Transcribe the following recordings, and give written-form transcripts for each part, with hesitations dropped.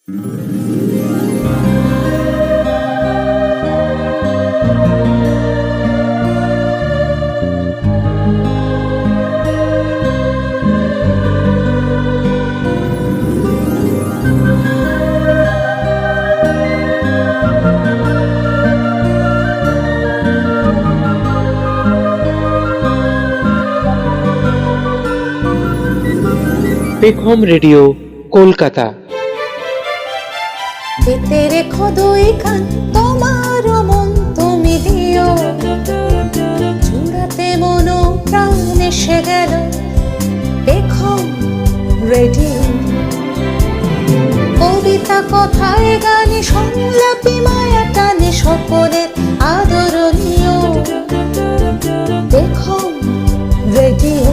পেখম রেডিও কলকাতা। পেতে রেখো দুই কান, তোমার মন তুমি দিও, জুড়াতে মনো প্রাণ এসে গেল পেখম রেডিও। কবিতা কথায় গানে সংলাপী মায়া টানে সকলের আদরণীয় পেখম রেডিও।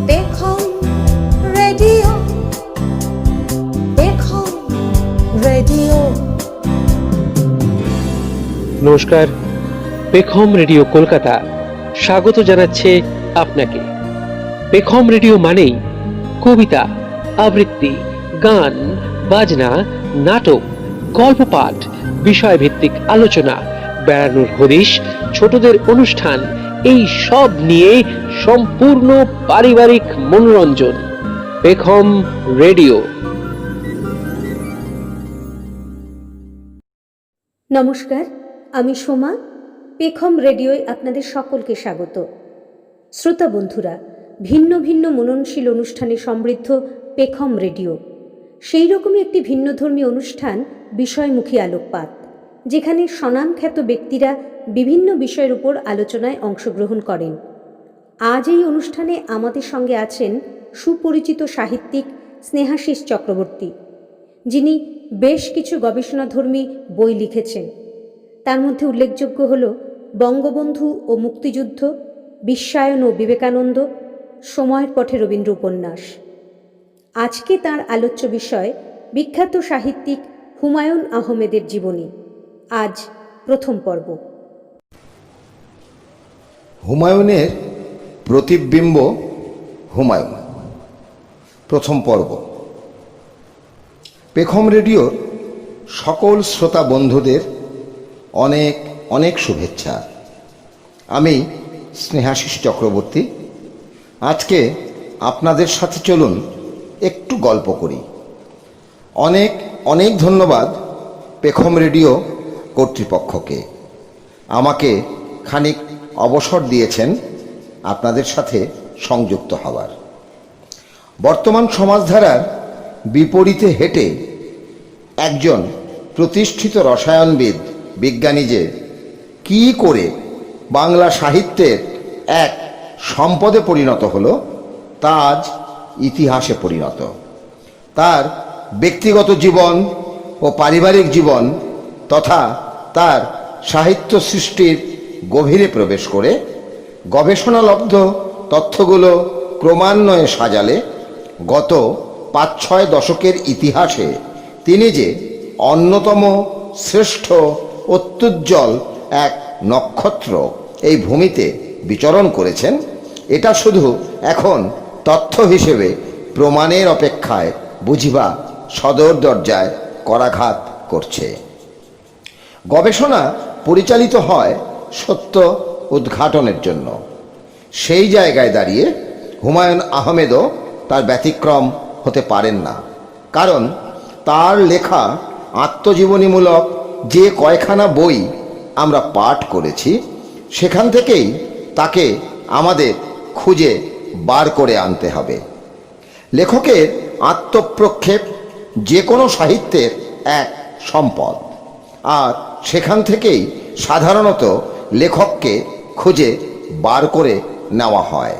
পেখম রেডিও, পেখম রেডিও। নমস্কার, পেখম রেডিও কলকাতা স্বাগত জানাচ্ছে আপনাকে। পেখম রেডিও মানেই কবিতা, আবৃত্তি, গান, বাজনা, নাটক, গল্প পাঠ, বিষয়ভিত্তিক আলোচনা, বেড়ানোর হদিশ, ছোটদের অনুষ্ঠান, এই সব নিয়ে সম্পূর্ণ পারিবারিক মনোরঞ্জন। পেখম রেডিও। নমস্কার, আমি সোমা। পেখম রেডিওয় আপনাদের সকলকে স্বাগত। শ্রোতা বন্ধুরা, ভিন্ন ভিন্ন মননশীল অনুষ্ঠানে সমৃদ্ধ পেখম রেডিও সেই রকমই একটি ভিন্নধর্মী অনুষ্ঠান, বিষয়মুখী আলোকপাত, যেখানে স্বনামখ্যাত ব্যক্তিরা বিভিন্ন বিষয়ের উপর আলোচনায় অংশগ্রহণ করেন। আজ এই অনুষ্ঠানে আমাদের সঙ্গে আছেন সুপরিচিত সাহিত্যিক স্নেহাশিস চক্রবর্তী, যিনি বেশ কিছু গবেষণাধর্মী বই লিখেছেন। তার মধ্যে উল্লেখযোগ্য হল বঙ্গবন্ধু ও মুক্তিযুদ্ধ, বিশ্বায়ন ও বিবেকানন্দ, সময়ের পথে রবীন্দ্র উপন্যাস। আজকে তাঁর আলোচ্য বিষয় বিখ্যাত সাহিত্যিক হুমায়ুন আহমেদের জীবনী। আজ প্রথম পর্ব। হুমায়ুনের প্রতিবিম্ব হুমায়ুন, প্রথম পর্ব। পেখম রেডিওর সকল শ্রোতা বন্ধুদের অনেক অনেক শুভেচ্ছা। আমি স্নেহাশিস চক্রবর্তী। আজকে আপনাদের সাথে চলুন একটু গল্প করি। অনেক অনেক ধন্যবাদ পেখম রেডিও কর্তৃপক্ষকে। আমাকে খানিক অবসর দিয়েছেন আপনাদের সাথে সংযুক্ত হওয়ার। বর্তমান সমাজধারার বিপরীতে হেঁটে একজন প্রতিষ্ঠিত রসায়নবিদ, বিজ্ঞানী যে কী করে বাংলা সাহিত্যের এক সম্পদে পরিণত হলো, তা আজ ইতিহাসে পরিণত। তার ব্যক্তিগত জীবন ও পারিবারিক জীবন তথা তার সাহিত্য সৃষ্টির গভীরে প্রবেশ করে গবেষণালব্ধ তথ্যগুলো ক্রমান্বয়ে সাজালে গত ৫-৬ দশকের ইতিহাসে তিনি যে অন্যতম শ্রেষ্ঠ অত্যুজ্জ্বল এক নক্ষত্র এই ভূমিতে বিচরণ করেছেন, এটা শুধু এখন তথ্য হিসেবে প্রমাণের অপেক্ষায় বুঝিবা সদর দরজায় করাঘাত করছে। গবেষণা পরিচালিত হয় সত্য উদ্ঘাটনের জন্য। সেই জায়গায় দাঁড়িয়ে হুমায়ুন আহমেদও তার ব্যতিক্রম হতে পারেন না। কারণ তার লেখা আত্মজীবনীমূলক যে কয়খানা বই আমরা পাঠ করেছি, সেখান থেকেই তাকে আমাদের খুঁজে বার করে আনতে হবে। লেখকের আত্মপ্রক্ষেপ যে কোনো সাহিত্যের এক সম্পদ, আর সেখান থেকেই সাধারণত লেখককে খুঁজে বার করে নেওয়া হয়।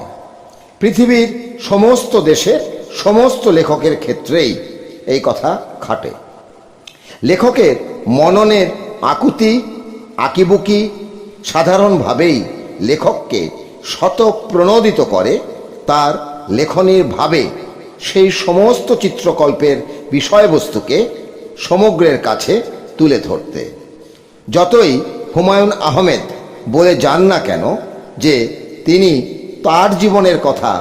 পৃথিবীর সমস্ত দেশের সমস্ত লেখকের ক্ষেত্রেই এই কথা খাটে। লেখকের মননের আকুতি আঁকিবুকি সাধারণভাবেই লেখককে স্বতঃপ্রণোদিত করে তার লেখনীর ভাবে সেই সমস্ত চিত্রকল্পের বিষয়বস্তুকে সমগ্রের কাছে তুলে ধরতে। যতই হুমায়ুন আহমেদ বলে যান না কেন যে তিনি তার জীবনের কথা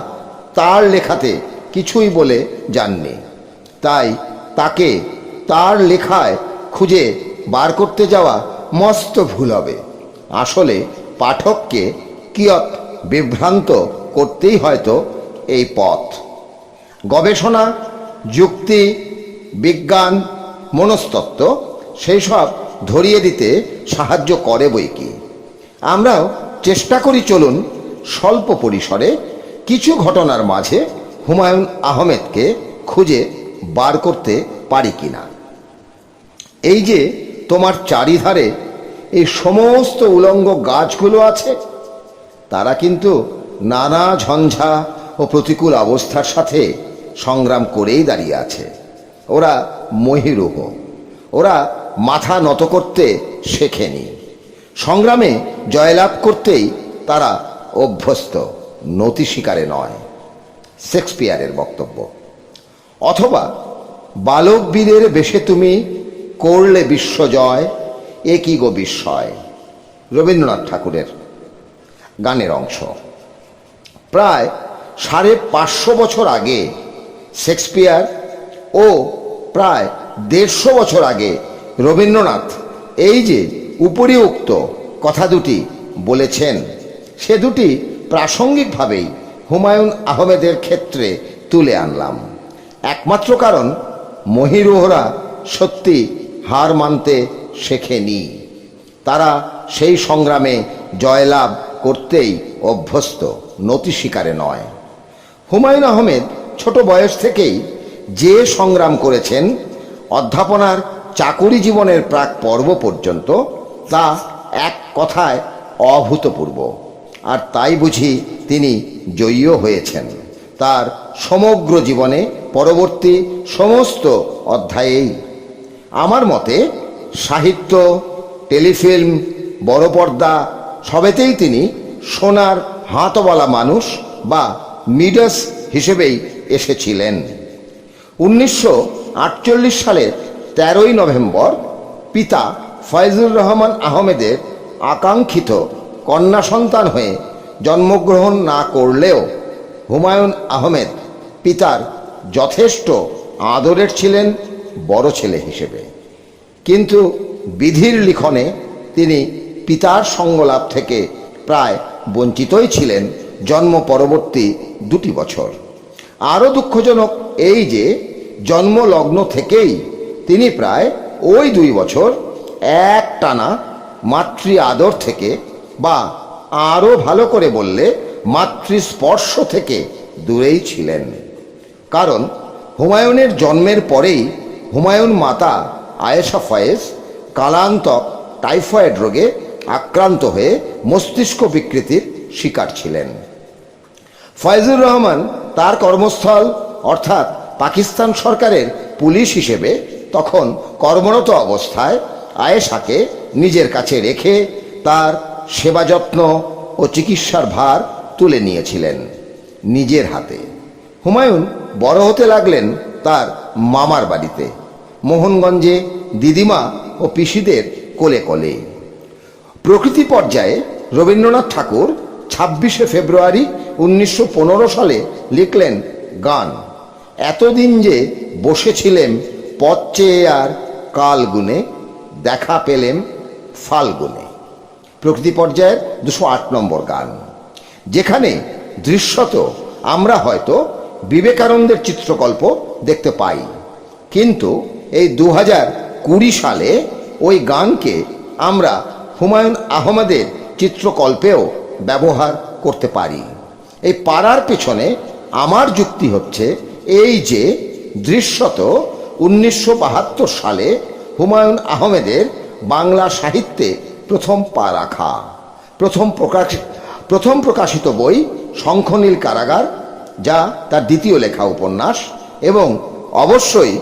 তার লেখাতে কিছুই বলে যাননি, তাই তাকে তার লেখায় খুঁজে বার করতে যাওয়া মস্ত ভুল হবে। আসলে পাঠককে কিয়ৎ বিভ্রান্ত করতেই হয়তো এই পথ। গবেষণা, যুক্তি, বিজ্ঞান, মনস্তত্ত্ব সেই সব ধরিয়ে দিতে সাহায্য করে বই কি। আমরাও চেষ্টা করি চলুন স্বল্প পরিসরে কিছু ঘটনার মাঝে হুমায়ুন আহমেদকে খুঁজে বার করতে পারি কিনা। এই যে তোমার চারিধারে এই সমস্ত উলঙ্গ গাছগুলো আছে, তারা কিন্তু নানা ঝঞ্ঝা ও প্রতিকূল অবস্থার সাথে সংগ্রাম করেই দাঁড়িয়ে আছে। ওরা মহীরুহ, ওরা মাথা নত করতে শেখেনি। সংগ্রামে জয়লাভ করতেই তারা অভ্যস্ত, নতি স্বীকারে নয়। শেক্সপিয়ারের বক্তব্য। অথবা বালক বীরের বেশে তুমি করলে বিশ্বজয়, এ কি গো বিস্ময়, রবীন্দ্রনাথ ঠাকুরের গানের অংশ। প্রায় 550 বছর আগে শেক্সপিয়ার ও প্রায় 150 বছর আগে রবীন্দ্রনাথ এই যে উপরিউক্ত কথা দুটি বলেছেন, সে দুটি প্রাসঙ্গিকভাবেই হুমায়ুন আহমেদের ক্ষেত্রে তুলে আনলাম। একমাত্র কারণ, মহীরুহরা সত্যি হার মানতে শেখেনি। তারা সেই সংগ্রামে জয়লাভ করতেই অভ্যস্ত, নতি স্বীকারে নয়। হুমায়ুন আহমেদ ছোট বয়স থেকেই যে সংগ্রাম করেছেন, অধ্যাপনার চাকুরি জীবনের প্রাক পর্ব পর্যন্ত, তা এক কথায় অভূতপূর্ব। আর তাই বুঝি তিনি জয়ীও হয়েছেন তার সমগ্র জীবনে পরবর্তী সমস্ত অধ্যায়েই। আমার মতে সাহিত্য, টেলিফিল্ম, বড় পর্দা সবেতেই তিনি সোনার হাতওয়ালা মানুষ বা মিডাস হিসেবেই এসেছিলেন। 1948 সালের 13ই নভেম্বর পিতা ফয়জুর রহমান আহমেদের আকাঙ্ক্ষিত কন্যা সন্তান হয়ে জন্মগ্রহণ না করলেও হুমায়ুন আহমেদ পিতার যথেষ্ট আদরের ছিলেন বড় ছেলে হিসেবে। কিন্তু বিধির লিখনে তিনি পিতার সঙ্গলাভ থেকে প্রায় বঞ্চিতই ছিলেন জন্ম পরবর্তী 2 বছর। আরও দুঃখজনক এই যে জন্মলগ্ন থেকেই তিনি প্রায় ওই 2 বছর একটানা মাতৃ আদর থেকে, বা আরও ভালো করে বললে মাতৃস্পর্শ থেকে দূরেই ছিলেন। কারণ হুমায়ুনের জন্মের পরেই হুমায়ুন মাতা আয়েশা ফয়েজ কালান্তক টাইফয়েড রোগে আক্রান্ত হয়ে মস্তিষ্ক বিকৃতির শিকার ছিলেন। ফয়জুর রহমান তার কর্মস্থল অর্থাৎ পাকিস্তান সরকারের পুলিশ হিসেবে তখন কর্মরত অবস্থায় আয়েশাকে নিজের কাছে রেখে তার সেবা যত্ন ও চিকিৎসার ভার তুলে নিয়েছিলেন নিজের হাতে। হুমায়ুন বড় হতে লাগলেন তার মামার বাড়িতে, মোহনগঞ্জে দিদিমা ও পিসিদের কোলে কোলে। প্রকৃতি পর্যায়ে রবীন্দ্রনাথ ঠাকুর 26শে ফেব্রুয়ারি 1915 সালে লিখলেন গান, এতদিন যে বসেছিলেম পথ চেয়ে আর কাল গুনে, দেখা পেলেম ফাল্গুনে। প্রকৃতি পর্যায়ের 208 নম্বর গান, যেখানে দৃশ্যত আমরা হয়তো বিবেকানন্দের চিত্রকল্প দেখতে পাই, কিন্তু এই 2020 সালে ওই গানকে আমরা হুমায়ুন আহমেদের চিত্রকল্পেও ব্যবহার করতে পারি। এই পারার পেছনে আমার যুক্তি হচ্ছে এই যে দৃশ্যত 1972 সালে হুমায়ুন আহমেদের বাংলা সাহিত্যে প্রথম পা রাখা, প্রথম প্রকাশিত বই শঙ্খনীল কারাগার, যা তার দ্বিতীয় লেখা উপন্যাস, এবং অবশ্যই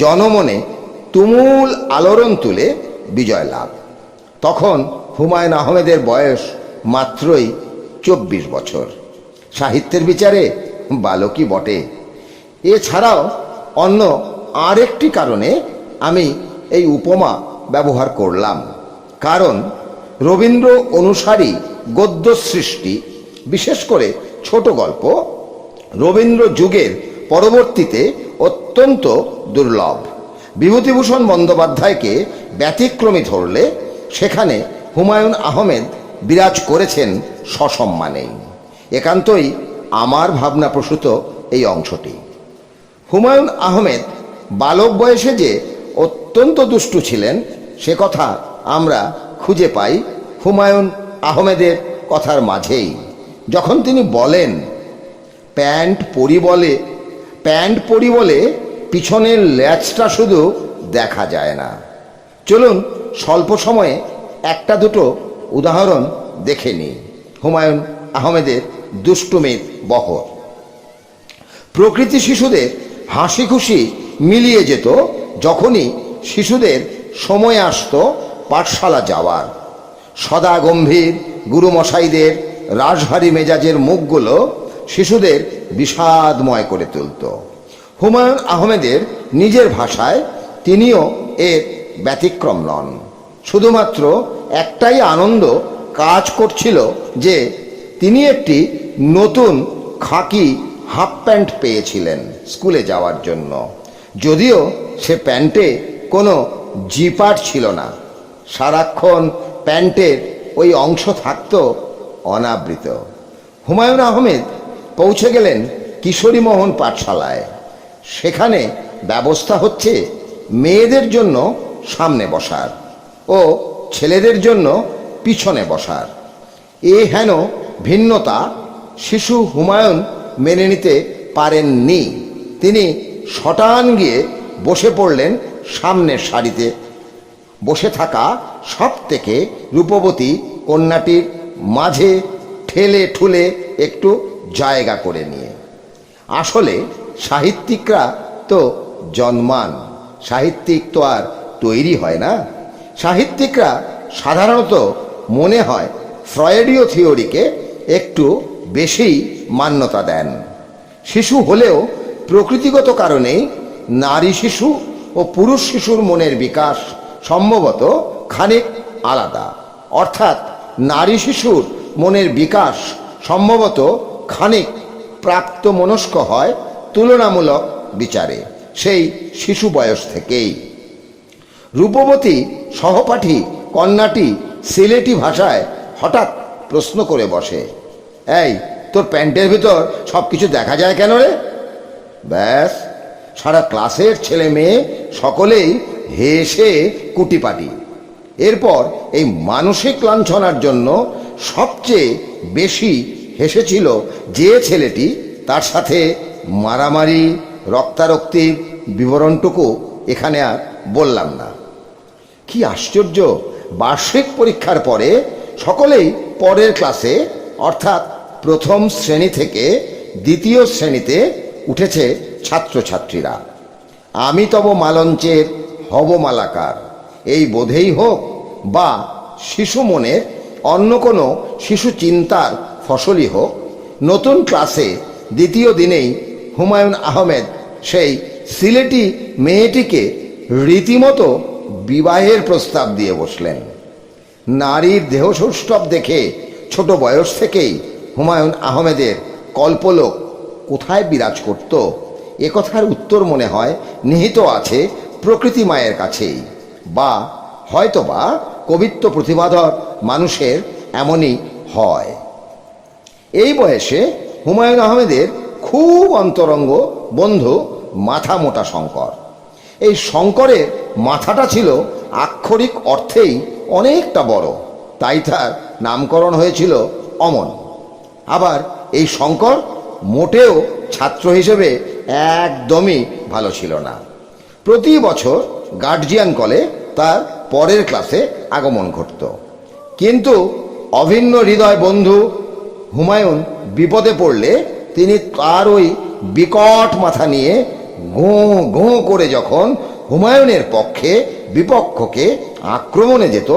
জনমনে তুমুল আলোড়ন তুলে বিজয় লাভ। তখন হুমায়ুন আহমেদের বয়স মাত্রই 24 বছর। সাহিত্যের বিচারে বালকই বটে। এছাড়াও অন্য আরেকটি কারণে আমি এই উপমা ব্যবহার করলাম, কারণ রবীন্দ্র অনুসারী গদ্য সৃষ্টি, বিশেষ করে ছোট গল্প, রবীন্দ্র যুগের পরবর্তীতে অত্যন্ত দুর্লভ। বিভূতিভূষণ বন্দ্যোপাধ্যায়কে ব্যতিক্রমী ধরলে সেখানে হুমায়ুন আহমেদ বিরাজ করেছেন সসম্মানেই। একান্তই আমার ভাবনাপ্রসূত এই অংশটি। হুমায়ুন আহমেদ বালক বয়সে যে অত্যন্ত দুষ্টু ছিলেন সে কথা আমরা খুঁজে পাই হুমায়ুন আহমেদের কথার মাঝেই, যখন তিনি বলেন, প্যান্ট পরি বলে পিছনের ল্যাচটা শুধু দেখা যায় না। চলুন স্বল্প সময়ে একটা দুটো উদাহরণ দেখে নিই হুমায়ুন আহমেদের দুষ্টুমির বহর। প্রকৃতি শিশুদের হাসি খুশি মিলিয়ে যেত যখনই শিশুদের সময় আসতো পাঠশালা যাওয়ার। সদা গম্ভীর গুরুমশাইদের রাশভারী মেজাজের মুখগুলো শিশুদের বিষাদময় করে তুলত। হুমায়ুন আহমেদের নিজের ভাষায় তিনিও এর ব্যতিক্রম নন। শুধুমাত্র একটাই আনন্দ কাজ করছিল যে তিনি একটি নতুন খাকি হাফ প্যান্ট পেয়েছিলেন স্কুলে যাওয়ার জন্য, যদিও সে প্যান্টে কোনো জিপার ছিল না। সারাক্ষণ প্যান্টের ওই অংশ থাকত অনাবৃত। হুমায়ুন আহমেদ পৌঁছে গেলেন কিশোরী মোহন পাঠশালায়। সেখানে ব্যবস্থা হচ্ছে মেয়েদের জন্য সামনে বসার ও ছেলেদের জন্য পিছনে বসার। এ হেন ভিন্নতা শিশু হুমায়ুন মেনে নিতে পারেননি। তিনি শটান গিয়ে বসে পড়লেন সামনের সারিতে, বসে থাকা সব থেকে রূপবতী কন্যাটির মাঝে ঠেলে ঠুলে একটু জায়গা করে নিয়ে। আসলে সাহিত্যিকরা তো জন্মান, সাহিত্যিক তো আর তৈরি হয় না। সাহিত্যিকরা সাধারণত মনে হয় ফ্রয়েডীয় থিওরিকে একটু বেশি মান্যতা দেন। শিশু হলেও প্রকৃতিগত কারণেই নারী শিশু ও পুরুষ শিশুর মনের বিকাশ সম্ভবত খানিক আলাদা। অর্থাৎ নারী শিশুর মনের বিকাশ সম্ভবত খানিক প্রাপ্তমনস্ক হয় তুলনামূলক বিচারে সেই শিশু বয়স থেকেই। রূপবতী সহপাঠী কন্যাটি সিলেটি ভাষায় হঠাৎ প্রশ্ন করে বসে, এই তোর প্যান্টের ভিতর সব কিছু দেখা যায় কেন রে? ব্যাস, সারা ক্লাসের ছেলে মেয়ে সকলেই হেসে কুটিপাটি। এরপর এই মানসিক লাঞ্ছনার জন্য সবচেয়ে বেশি হেসেছিল যে ছেলেটি, তার সাথে মারামারি রক্তারক্তির বিবরণটুকু এখানে আর বললাম না। কি আশ্চর্য, বার্ষিক পরীক্ষার পরে সকলেই পরের ক্লাসে অর্থাৎ প্রথম শ্রেণী থেকে দ্বিতীয় শ্রেণীতে উঠেছে ছাত্রছাত্রীরা। আমি তব মালঞ্চের হব মালাকার, এই বোধেই হোক বা শিশু মনের অন্য কোনো শিশু চিন্তার ফসলই হোক, নতুন ক্লাসে দ্বিতীয় দিনেই হুমায়ুন আহমেদ সেই সিলেটি মেয়েটিকে রীতিমতো বিবাহের প্রস্তাব দিয়ে বসলেন। নারীর দেহসৌষ্ঠব দেখে ছোট বয়স থেকেই হুমায়ুন আহমেদের কল্পলোক কোথায় বিরাজ করত, একথার উত্তর মনে হয় নিহিত আছে প্রকৃতি মায়ের কাছেই, বা হয়তোবা কবিত্ব প্রতিভাধর মানুষের এমনই হয়। এই বয়সে হুমায়ুন আহমেদের খুব অন্তরঙ্গ বন্ধু মাথা মোটা শঙ্কর। এই শঙ্করের মাথাটা ছিল আক্ষরিক অর্থেই অনেকটা বড়, তাই তার নামকরণ হয়েছিল অমন। আবার এই শঙ্কর মোটেও ছাত্র হিসেবে একদমই ভালো ছিল না। প্রতি বছর গার্জিয়ান কলে তার পরের ক্লাসে আগমন ঘটত। কিন্তু অভিন্ন হৃদয় বন্ধু হুমায়ুন বিপদে পড়লে তিনি তার ওই বিকট মাথা নিয়ে গোঁ গোঁ করে যখন হুমায়ুনের পক্ষে বিপক্ষকে আক্রমণে যেত,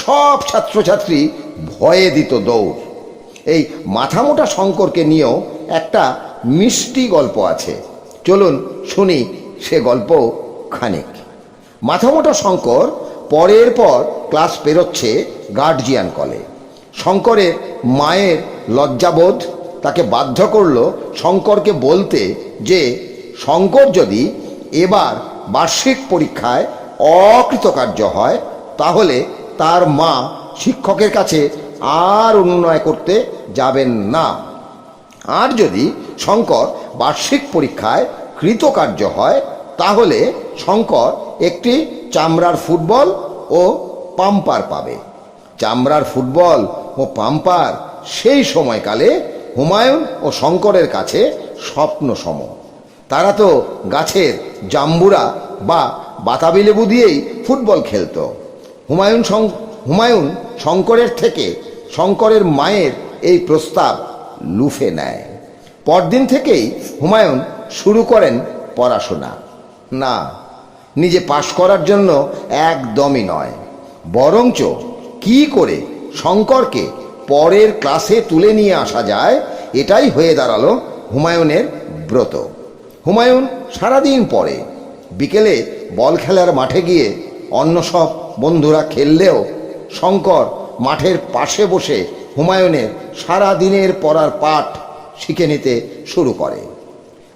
সব ছাত্রছাত্রী ভয়ে দিত দৌড়। এই মাথামোটা শঙ্করকে নিয়েও একটা মিষ্টি গল্প আছে, চলুন শুনি সে গল্প খানিক। মাথামোটা শঙ্কর পরের পর ক্লাস পেরোচ্ছে গার্জিয়ান কলে। শঙ্করের মায়ের লজ্জাবোধ তাকে বাধ্য করলো শঙ্করকে বলতে যে শঙ্কর যদি এবার বার্ষিক পরীক্ষায় অকৃতকার্য হয়, তাহলে তার মা শিক্ষকের কাছে আর অনুনয় করতে যাবেন না। আর যদি শঙ্কর বার্ষিক পরীক্ষায় কৃতকার্য হয়, তাহলে শঙ্কর একটি চামড়ার ফুটবল ও পাম্পার পাবে। চামড়ার ফুটবল ও পাম্পার সেই সময়কালে হুমায়ুন ও শঙ্করের কাছে স্বপ্ন সম। তারা তো গাছের জাম্বুরা বা বাতাবি লেবু দিয়েই ফুটবল খেলতো। হুমায়ুন শঙ্করের থেকে শঙ্করের মায়ের এই প্রস্তাব লুফে নেয়। পরদিন থেকেই হুমায়ুন শুরু করেন পড়াশোনা। না, নিজে পাশ করার জন্য একদমই নয়, বরঞ্চ কি করে শঙ্করকে পরের ক্লাসে তুলে নিয়ে আসা যায়, এটাই হয়ে দাঁড়ালো হুমায়ুনের ব্রত। হুমায়ুন সারাদিন পড়ে। বিকেলে বল খেলার মাঠে গিয়ে অন্য সব বন্ধুরা খেললেও শঙ্কর মাঠের পাশে বসে হুমায়ুনের সারা দিনের পড়ার পাঠ শিখে নিতে শুরু করে।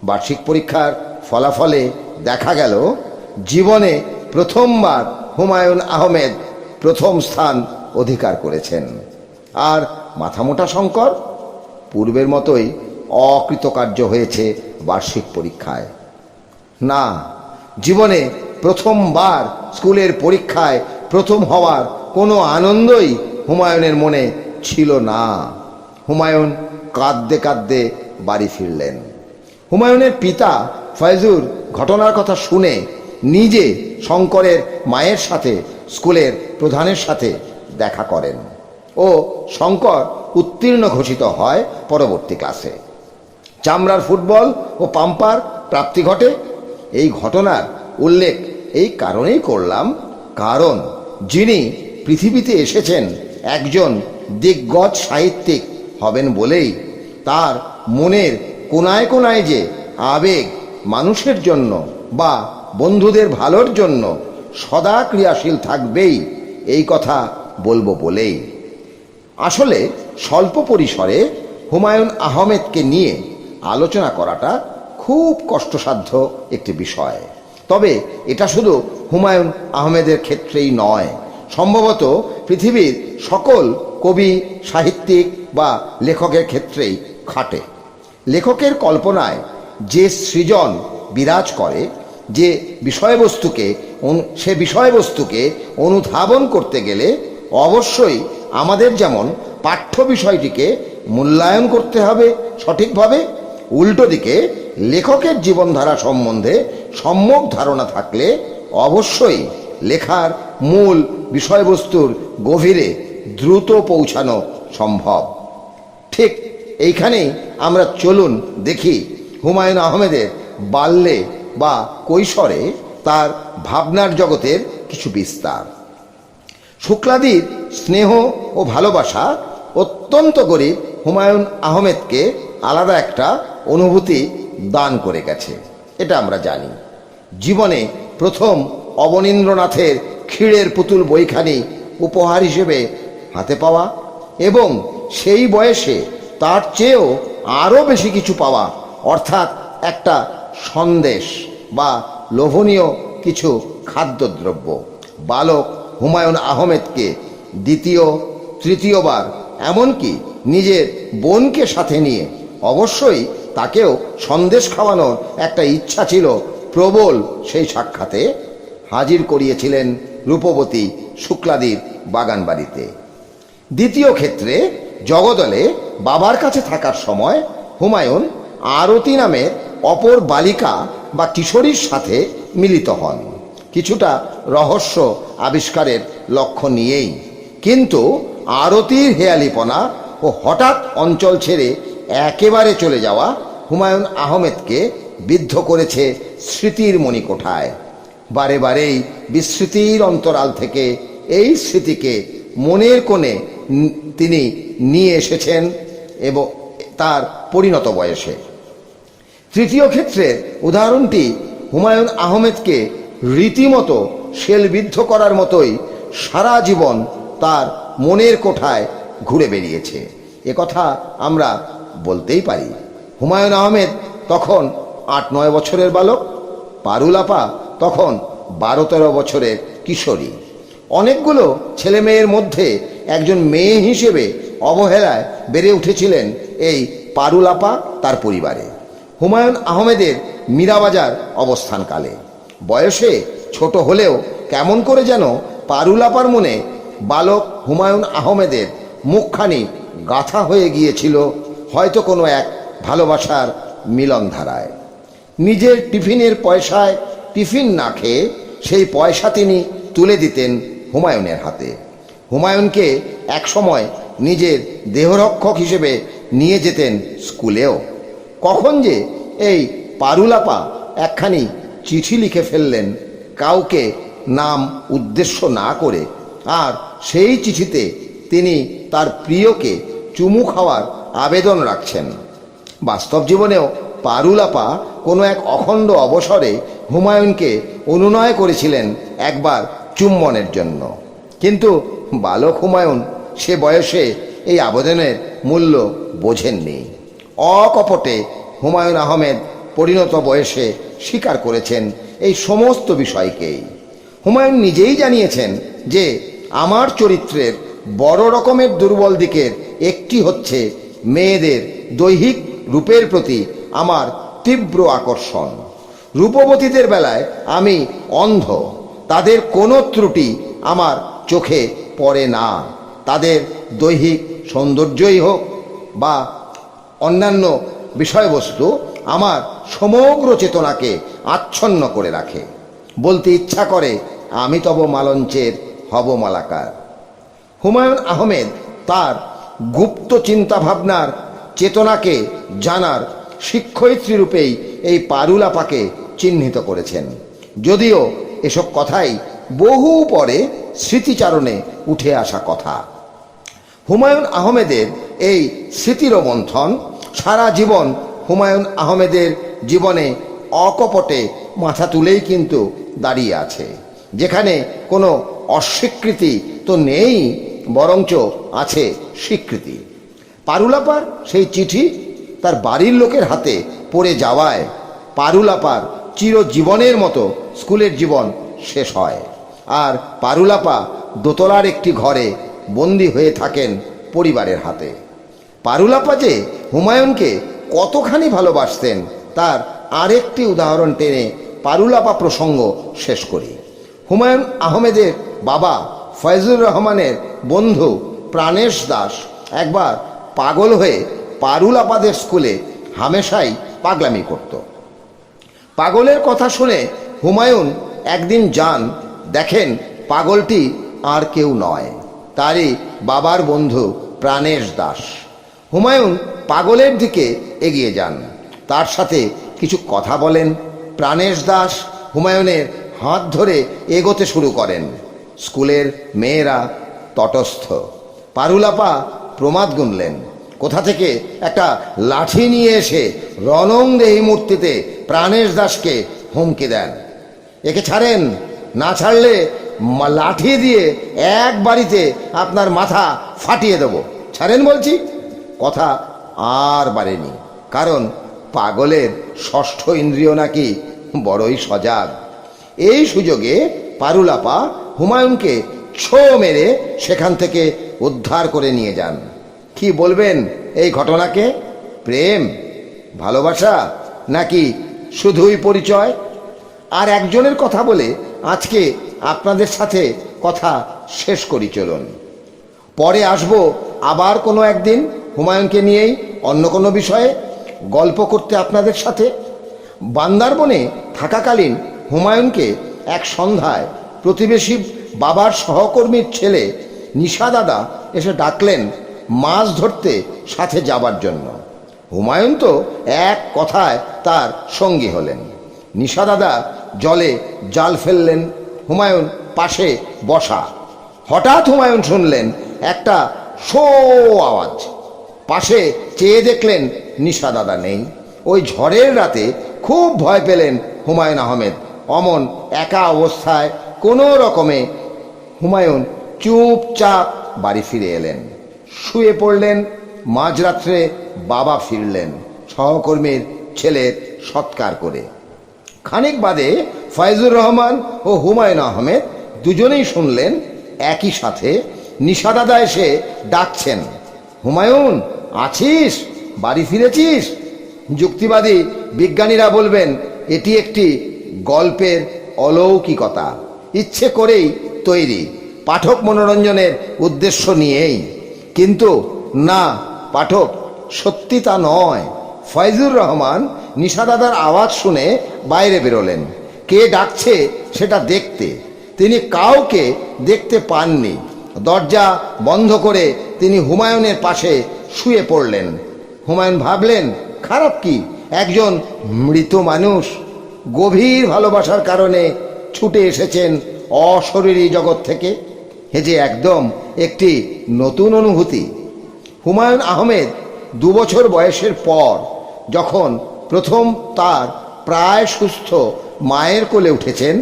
বার্ষিক পরীক্ষার ফলাফলে দেখা গেল জীবনে প্রথমবার হুমায়ুন আহমেদ প্রথম স্থান অধিকার করেছেন। আর মাথামোটা শঙ্কর পূর্বের মতোই অকৃতকার্য হয়েছে বার্ষিক পরীক্ষায়। না, জীবনে প্রথমবার স্কুলের পরীক্ষায় প্রথম হওয়ার কোনো আনন্দই হুমায়ুনের মনে ছিল না। হুমায়ুন কাঁদতে কাঁদতে বাড়ি ফিরলেন। হুমায়ুনের পিতা ফয়জুর ঘটনার কথা শুনে নিজে শঙ্করের মায়ের সাথে স্কুলের প্রধানের সাথে দেখা করেন ও শঙ্কর উত্তীর্ণ ঘোষিত হয় পরবর্তী ক্লাসে। চামড়ার ফুটবল ও পাম্পার প্রাপ্তি ঘটে। এই ঘটনার উল্লেখ এই কারণেই করলাম, কারণ যিনি পৃথিবীতে এসেছেন একজন দিগ্গজ সাহিত্যিক হবেন বলেই তার মনের কোনায় কোনায় যে আবেগ মানুষের জন্য বা বন্ধুদের ভালোর জন্য সদা ক্রিয়াশীল থাকবেই, এই কথা বলবো বলেই। আসলে স্বল্প পরিসরে হুমায়ুন আহমেদকে নিয়ে আলোচনা করাটা খুব কষ্টসাধ্য একটি বিষয়। তবে এটা শুধু হুমায়ুন আহমেদের ক্ষেত্রেই নয়, সম্ভবত পৃথিবীর সকল কবি, সাহিত্যিক বা লেখকের ক্ষেত্রেই খাটে। লেখকের কল্পনায় যে সৃজন বিরাজ করে, যে বিষয়বস্তুকে অনুধাবন করতে গেলে অবশ্যই আমাদের যেমন পাঠ্য বিষয়টিকে মূল্যায়ন করতে হবে সঠিকভাবে, উল্টো দিকে লেখকের জীবনধারা সম্বন্ধে সম্যক ধারণা থাকলে অবশ্যই লেখার মূল বিষয়বস্তুর গভীরে দ্রুত পৌঁছানো সম্ভব। ঠিক এইখানেই আমরা চলুন দেখি হুমায়ুন আহমেদের বাল্যে বা কৈশোরে তার ভাবনার জগতের কিছু বিস্তার। শুক্লাদির স্নেহ ও ভালোবাসা অত্যন্ত গরিব হুমায়ুন আহমেদকে আলাদা একটা অনুভূতি দান করে গেছে, এটা আমরা জানি। জীবনে প্রথম অবনীন্দ্রনাথের ক্ষীরের পুতুল বইখানি উপহার হিসেবে হাতে পাওয়া এবং সেই বয়সে তার চেয়েও আরও বেশি কিছু পাওয়া, অর্থাৎ একটা সন্দেশ বা লোভনীয় কিছু খাদ্যদ্রব্য, বালক হুমায়ুন আহমেদকে দ্বিতীয় তৃতীয়বার এমনকি নিজের বোনকে সাথে নিয়ে অবশ্যই তাকেও সন্দেশ খাওয়ানোর একটা ইচ্ছা ছিল প্রবল, সেই সাক্ষাতে হাজির করিয়েছিলেন রূপবতী শুক্লাদির বাগান বাড়িতে। দ্বিতীয় ক্ষেত্রে জগদলে বাবার কাছে থাকার সময় হুমায়ুন আরতি নামের অপর বালিকা বা কিশোরীর সাথে মিলিত হন, কিছুটা রহস্য আবিষ্কারের লক্ষ্য নিয়েই। কিন্তু আরতির হেয়ালিপনা ও হঠাৎ অঞ্চল ছেড়ে একেবারে চলে যাওয়া হুমায়ুন আহমেদকে বিদ্ধ করেছে স্মৃতির মণিকোঠায়। বারে বারেই বিস্মৃতির অন্তরাল থেকে এই স্মৃতিকে মনের কোণে তিনি নিয়ে এসেছেন এবং তার পরিণত বয়সে। তৃতীয় ক্ষেত্রের উদাহরণটি হুমায়ুন আহমেদকে রীতিমতো শেলবিদ্ধ করার মতোই সারা জীবন তার মনের কোঠায় ঘুরে বেরিয়েছে, কথা আমরা বলতেই পারি। হুমায়ুন আহমেদ তখন 8-9 বছরের বালক, পারুল আপা তখন 12-13 বছরের কিশোরী। অনেকগুলো ছেলেমেয়ের মধ্যে একজন মেয়ে হিসেবে অবহেলায় বেড়ে উঠেছিলেন এই পারুল আপা তার পরিবারে। হুমায়ুন আহমেদের মীরাবাজার অবস্থানকালে বয়সে ছোট হলেও কেমন করে যেন পারুল আপার মনে বালক হুমায়ুন আহমেদের মুখখানি গাঁথা হয়ে গিয়েছিল, হয়তো কোনো এক ভালোবাসার মিলনধারায়। নিজের টিফিনের পয়সায় টিফিন না খেয়ে সেই পয়সা তিনি তুলে দিতেন হুমায়ুনের হাতে। হুমায়ুনকে একসময় নিজের দেহরক্ষক হিসেবে নিয়ে যেতেন স্কুলেও। কখন যে এই পারুল আপা একখানি চিঠি লিখে ফেললেন কাউকে নাম উদ্দেশ্য না করে, আর সেই চিঠিতে তিনি তার প্রিয়কে চুমু খাওয়ার আবেদন রাখছেন। বাস্তব জীবনেও পারুল আপা কোনো এক অখণ্ড অবসরে হুমায়ুনকে অনুনয় করেছিলেন একবার চুম্বনের জন্য, কিন্তু বালক হুমায়ুন সে বয়সে এই আবেদনের মূল্য বোঝেননি। অকপটে হুমায়ুন আহমেদ পরিণত বয়সে স্বীকার করেছেন এই সমস্ত বিষয়কেই। হুমায়ুন নিজেই জানিয়েছেন যে আমার চরিত্রের বড় রকমের দুর্বল দিকের একটি হচ্ছে মেয়েদের দৈহিক রূপের প্রতি আমার তীব্র আকর্ষণ। রূপবতীদের বেলায় আমি অন্ধ, তাদের কোনো ত্রুটি আমার চোখে পড়ে না। তাদের দৈহিক সৌন্দর্যই হোক বা অন্যান্য বিষয়বস্তু আমার সমগ্র চেতনাকে আচ্ছন্ন করে রাখে। বলতে ইচ্ছা করে আমি তব মালঞ্চের হব মালাকার। হুমায়ুন আহমেদ তার গুপ্ত চিন্তাভাবনার চেতনাকে জানার শিক্ষয়িত্রী রূপেই এই পারুল আপাকে চিহ্নিত করেছেন, যদিও এসব কথাই বহু পরে স্মৃতিচারণে উঠে আসা কথা। হুমায়ুন আহমেদের এই স্মৃতিরোমন্থন সারা জীবন হুমায়ুন আহমেদের জীবনে অকপটে মাথা তুলেই কিন্তু দাঁড়িয়ে আছে, যেখানে কোনো অস্বীকৃতি তো নেই, বরঞ্চ আছে স্বীকৃতি। পারুল আপার সেই চিঠি তার বাড়ির লোকের হাতে পড়ে যাওয়ায় পারুল আপার চিরজীবনের মতো স্কুলের জীবন শেষ হয়, আর পারুল আপা দোতলার একটি ঘরে বন্দী হয়ে থাকেন পরিবারের হাতে। পারুল আপা যে হুমায়ুনকে কতখানি ভালোবাসতেন তার আরেকটি উদাহরণ টেনে পারুল আপা প্রসঙ্গ শেষ করি। হুমায়ুন আহমেদের বাবা ফয়জুর রহমানের বন্ধু প্রাণেশ দাস একবার পাগল হয়ে পারুল আপাদের স্কুলে হামেশাই পাগলামি করত। পাগলের কথা শুনে হুমায়ুন একদিন যান, দেখেন পাগলটি আর কেউ নয়, তারই বাবার বন্ধু প্রাণেশ দাস। হুমায়ুন পাগলের দিকে এগিয়ে যান, তার সাথে কিছু কথা বলেন। প্রাণেশ দাস হুমায়ুনের হাত ধরে এগোতে শুরু করেন। স্কুলের মেয়েরা তটস্থ। পারুল আপা প্রমাদ গুনলেন, কোথা থেকে একটা লাঠি নিয়ে এসে রণংদেহী মূর্তিতে প্রাণেশ দাসকে হুমকি দেন, একে ছাড়েন, না ছাড়লে লাঠি দিয়ে এক বাড়িতে আপনার মাথা ফাটিয়ে দেব, ছাড়েন বলছি। কথা আর বাড়েনি, কারণ পাগলের ষষ্ঠ ইন্দ্রিয় নাকি বড়ই সজাগ। এই সুযোগে পারুল আপা হুমায়ুনকে ছো মেরে সেখান থেকে উদ্ধার করে নিয়ে যান। কি বলবেন এই ঘটনাকে? প্রেম, ভালোবাসা, নাকি শুধুই পরিচয়? আর একজনের কথা বলে আজকে আপনাদের সাথে কথা শেষ করি চলুন। পরে আসবো আবার কোনো একদিন হুমায়ুনকে নিয়েই অন্য কোনো বিষয়ে গল্প করতে আপনাদের সাথে। বান্দারবনে থাকাকালীন হুমায়ুনকে এক সন্ধ্যায় প্রতিবেশী বাবার সহকর্মীর ছেলে নিশা দাদা এসে ডাকলেন মাছ ধরতে সাথে যাবার জন্য। হুমায়ুন তো এক কথায় তার সঙ্গী হলেন। নিশা দাদা জলে জাল ফেললেন, হুমায়ুন পাশে বসা। হঠাৎ হুমায়ুন শুনলেন একটা শো আওয়াজ। পাশে চেয়ে দেখলেন নিশা দাদা নেই। ওই ঝড়ের রাতে খুব ভয় পেলেন হুমায়ুন আহমেদ। অমন একা অবস্থায় কোনো রকমে হুমায়ুন চুপচাপ বাড়ি ফিরে এলেন, শুয়ে পড়লেন। মাঝরাত্রে বাবা ফিরলেন সহকর্মীর ছেলের সৎকার করে। খানিক বাদে ফয়জুর রহমান ও হুমায়ুন আহমেদ দুজনেই শুনলেন একই সাথে নিশা দাদা এসে ডাকছেন, হুমায়ুন আছিস, বাড়ি ফিরেছিস? যুক্তিবাদী বিজ্ঞানীরা বলবেন এটি একটি গল্পের অলৌকিকতা, ইচ্ছে করেই তৈরি, পাঠক মনোরঞ্জনের উদ্দেশ্য নিয়েই। কিন্তু না পাঠক, সত্যি তা নয়। ফয়জুর রহমান নিশা দাদার আওয়াজ শুনে বাইরে বেরোলেন কে ডাকছে সেটা দেখতে। তিনি কাউকে দেখতে পাননি। দরজা বন্ধ করে তিনি হুমায়ুনের পাশে শুয়ে পড়লেন। হুমায়ুন ভাবলেন, খারাপ কি, একজন মৃত মানুষ গভীর ভালোবাসার কারণে ছুটে এসেছেন অশরীরী জগৎ থেকে। এ যে একদম একটি নতুন অনুভূতি। হুমায়ুন আহমেদ 2 বছর বয়সের পর যখন প্রথম তার প্রায় সুস্থ মায়ের কোলে উঠেছেন,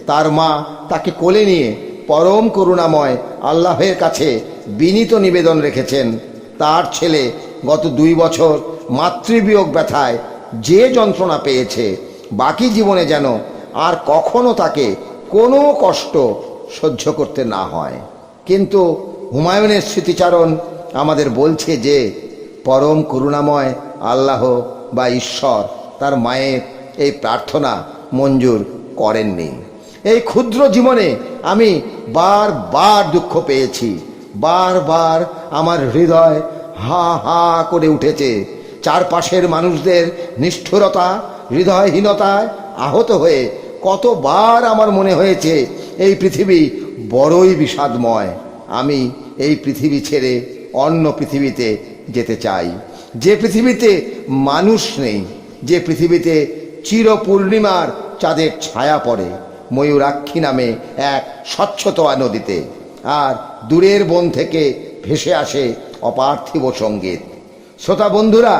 তার মা তাকে কোলে নিয়ে পরম করুণাময় আল্লাহের কাছে বিনীত নিবেদন রেখেছেন তার ছেলে গত 2 বছর মাতৃবিয়োগ ব্যথায় যে যন্ত্রণা পেয়েছে, বাকি জীবনে যেন আর কখনো তাকে কোনো কষ্ট সহ্য করতে না হয়। কিন্তু হুমায়ুনের স্মৃতিচারণ আমাদের বলছে যে পরম করুণাময় আল্লাহ বা ঈশ্বর তার মায়ের এই প্রার্থনা মঞ্জুর করেননি। এই ক্ষুদ্র জীবনে আমি বারবার দুঃখ পেয়েছি, বারবার আমার হৃদয় হা হা করে উঠেছে। চারপাশের মানুষদের নিষ্ঠুরতা, হৃদয়হীনতায় আহত হয়ে কতবার আমার মনে হয়েছে এই পৃথিবী বড়ই বিষাদময়। আমি এই পৃথিবী ছেড়ে অন্য পৃথিবীতে যেতে চাই, যে পৃথিবীতে মানুষ নেই, যে পৃথিবীতে চির পূর্ণিমার চাঁদের ছায়া পড়ে ময়ূরাক্ষী নামে এক স্বচ্ছতোয়া নদীতে, আর দূরের বন থেকে ভেসে আসে অপার্থিব সঙ্গীত। শ্রোতা বন্ধুরা,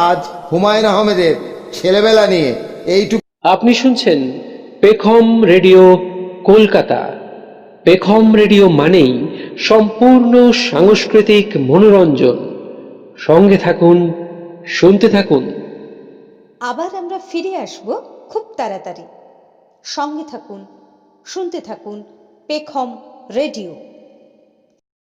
আজ হুমায়ুন আহমেদের ছেলেবেলা নিয়ে এইটুকু। আপনি শুনছেন পেখম রেডিও কলকাতা। পেখম রেডিও মানেই সম্পূর্ণ সাংস্কৃতিক মনোরঞ্জন। সঙ্গে থাকুন, শুনতে থাকুন। আবার আমরা ফিরে আসব খুব তাড়াতাড়ি। সঙ্গে থাকুন, শুনতে থাকুন পেখম রেডিও।